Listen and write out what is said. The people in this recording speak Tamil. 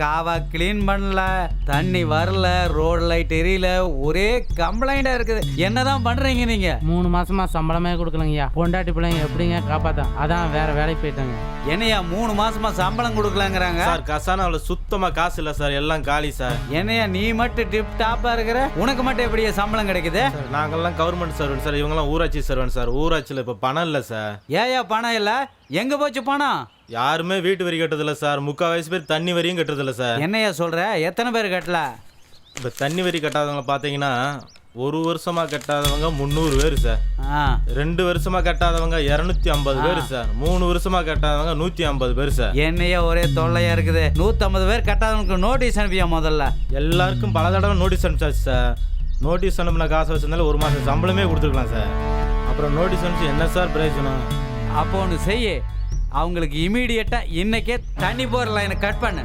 காவா கிளீன் பண்ணல, தண்ணி வரல, ரோடு லைட் எரியல, ஒரே கம்ப்ளைண்டா இருக்குது. என்னதான் பண்றீங்க நீங்க? 3 மாசமா சம்பளமே கொடுக்கலங்கய்யா. பொண்டாட்டி பிள்ளைங்க எப்படிங்க காப்பாத்த? அதான் வேற வேலைக்கு போயிட்டாங்க. என்னையா 3 மாசமா சம்பளம் கொடுக்கலங்கிறாங்க? சார் கசானாவில் சுத்தமா காசு இல்லை சார், எல்லாம் காலி சார். என்னையா நீ மட்டும் டிப் டாப்பா இருக்கிற, உனக்கு மட்டும் எப்படியா சம்பளம் கிடைக்குது? சார் நாங்கெல்லாம் கவர்மெண்ட் சர்வெண்ட் சார், இவங்கெல்லாம் ஊராட்சி சர்வெண்ட் சார். ஊராட்சியில் இப்போ பணம் இல்லை சார். ஏயா பணம் இல்ல? எங்க போச்சு பணம்? யாருமே வீட்டு வரி கட்டுறதில்ல சார். 3/4 பேர் தண்ணி வரியும் கட்டுறதில்ல சார். என்னையா சொல்ற? எத்தனை பேர் கட்டல? இப்போ தண்ணி வரி கட்டாதவங்க பார்த்தீங்கன்னா 1 வருஷமா கட்டாதவங்க 300 பேர் சார். 2 வருஷமா கட்டாதவங்க 250 பேர் சார். 3 வருஷமா கட்டாதவங்க 150 பேர் சார். என்னையா ஒரே தொல்லையா இருக்குது. 150 பேர் கட்டாதவனுக்கு நோட்டீஸ் அனுப்பியா முதல்ல? எல்லாருக்கும் பல தடவை நோட்டீஸ் அனுப்பிச்சாச்சு சார். நோட்டீஸ் அனுப்பின காசை வச்சிருந்தாலும் 1 மாதம் சம்பளமே கொடுத்துருக்கலாம் சார். அப்புறம் நோட்டீஸ் அனுப்பிச்சு என்ன சார் பிரயோஜனம்? அப்போ ஒன்று செய்ய, அவங்களுக்கு இமீடியட்டா இன்னைக்கே தண்ணி போற லைனை கட் பண்ணு.